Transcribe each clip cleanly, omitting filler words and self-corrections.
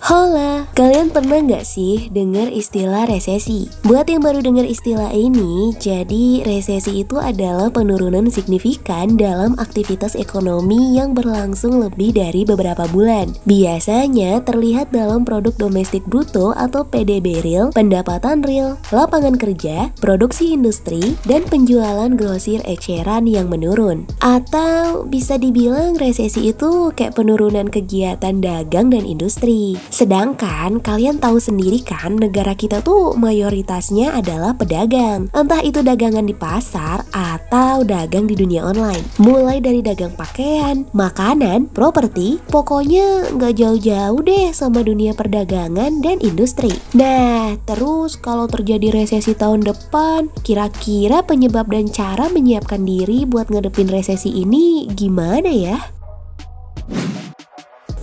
Hola, kalian pernah nggak sih dengar istilah resesi? Buat yang baru dengar istilah ini, jadi resesi itu adalah penurunan signifikan dalam aktivitas ekonomi yang berlangsung lebih dari beberapa bulan. Biasanya terlihat dalam produk domestik bruto atau PDB real, pendapatan real, lapangan kerja, produksi industri, dan penjualan grosir eceran yang menurun. Atau bisa dibilang resesi itu kayak penurunan kegiatan dagang dan industri. Sedangkan kalian tahu sendiri kan, negara kita tuh mayoritasnya adalah pedagang. Entah itu dagangan di pasar atau dagang di dunia online. Mulai dari dagang pakaian, makanan, properti, pokoknya nggak jauh-jauh deh sama dunia perdagangan dan industri. Nah, terus kalau terjadi resesi tahun depan, kira-kira penyebab dan cara menyiapkan diri buat ngadepin resesi ini gimana ya?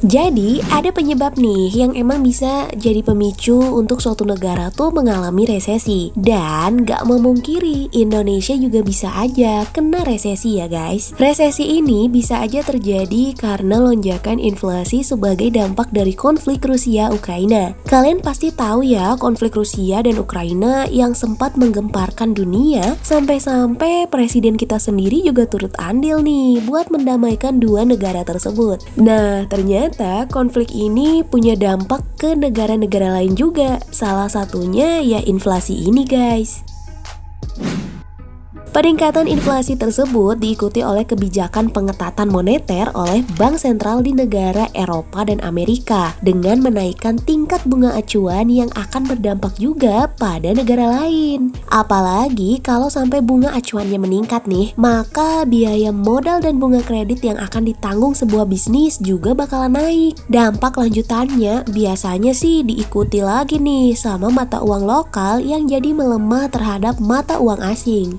Jadi, ada penyebab nih yang emang bisa jadi pemicu untuk suatu negara tuh mengalami resesi. Dan gak memungkiri, Indonesia juga bisa aja kena resesi ya guys. Resesi ini bisa aja terjadi karena lonjakan inflasi sebagai dampak dari konflik Rusia-Ukraina. Kalian pasti tahu ya, konflik Rusia dan Ukraina yang sempat menggemparkan dunia, sampai-sampai presiden kita sendiri juga turut andil nih buat mendamaikan dua negara tersebut. Nah, ternyata konflik ini punya dampak ke negara-negara lain juga. Salah satunya ya inflasi ini guys. Peningkatan inflasi tersebut diikuti oleh kebijakan pengetatan moneter oleh bank sentral di negara Eropa dan Amerika dengan menaikkan tingkat bunga acuan yang akan berdampak juga pada negara lain. Apalagi kalau sampai bunga acuannya meningkat nih, maka biaya modal dan bunga kredit yang akan ditanggung sebuah bisnis juga bakalan naik. Dampak lanjutannya biasanya sih diikuti lagi nih sama mata uang lokal yang jadi melemah terhadap mata uang asing.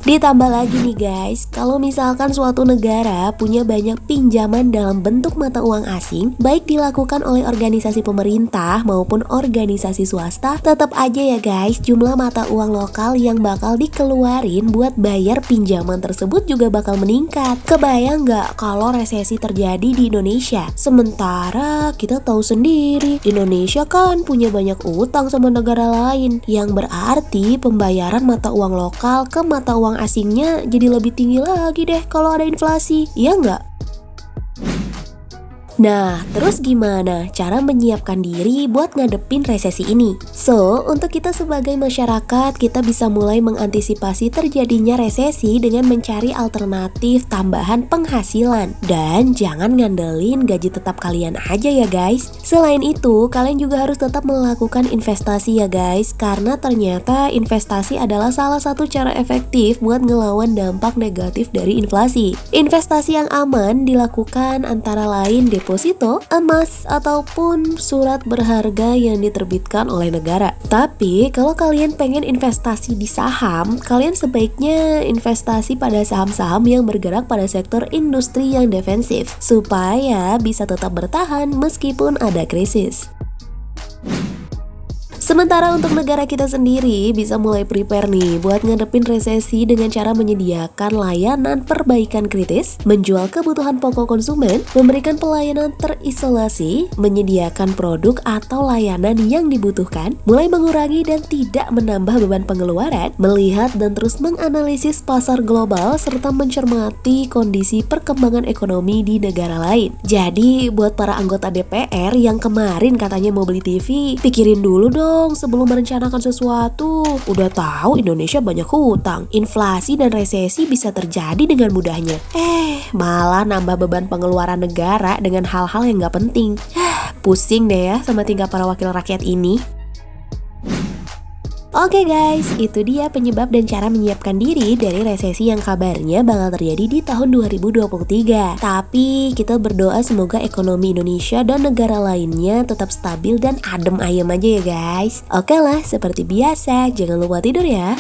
Ditambah lagi nih guys, kalau misalkan suatu negara punya banyak pinjaman dalam bentuk mata uang asing, baik dilakukan oleh organisasi pemerintah maupun organisasi swasta, tetap aja ya guys, jumlah mata uang lokal yang bakal dikeluarin buat bayar pinjaman tersebut juga bakal meningkat. Kebayang nggak kalau resesi terjadi di Indonesia? Sementara kita tahu sendiri, Indonesia kan punya banyak utang sama negara lain, yang berarti pembayaran mata uang lokal ke mata uang asingnya jadi lebih tinggi lagi deh kalau ada inflasi, iya nggak? Nah, terus gimana cara menyiapkan diri buat ngadepin resesi ini? So, untuk kita sebagai masyarakat, kita bisa mulai mengantisipasi terjadinya resesi dengan mencari alternatif tambahan penghasilan. Dan jangan ngandelin gaji tetap kalian aja ya guys. Selain itu, kalian juga harus tetap melakukan investasi ya guys, karena ternyata investasi adalah salah satu cara efektif buat ngelawan dampak negatif dari inflasi. Investasi yang aman dilakukan antara lain deposito, emas, ataupun surat berharga yang diterbitkan oleh negara. Tapi kalau kalian pengen investasi di saham, kalian sebaiknya investasi pada saham-saham yang bergerak pada sektor industri yang defensif, supaya bisa tetap bertahan meskipun ada krisis. Sementara untuk negara kita sendiri bisa mulai prepare nih buat ngadepin resesi dengan cara menyediakan layanan perbaikan kritis, menjual kebutuhan pokok konsumen, memberikan pelayanan terisolasi, menyediakan produk atau layanan yang dibutuhkan, mulai mengurangi dan tidak menambah beban pengeluaran, melihat dan terus menganalisis pasar global, serta mencermati kondisi perkembangan ekonomi di negara lain. Jadi buat para anggota DPR yang kemarin katanya mau beli TV, pikirin dulu dong sebelum merencanakan sesuatu. Udah tahu Indonesia banyak hutang, inflasi dan resesi bisa terjadi dengan mudahnya. Malah nambah beban pengeluaran negara dengan hal-hal yang gak penting. Pusing deh ya sama tingkah para wakil rakyat ini. Oke guys, itu dia penyebab dan cara menyiapkan diri dari resesi yang kabarnya bakal terjadi di tahun 2023. Tapi kita berdoa semoga ekonomi Indonesia dan negara lainnya tetap stabil dan adem ayem aja ya guys. Oke lah, seperti biasa, jangan lupa tidur ya.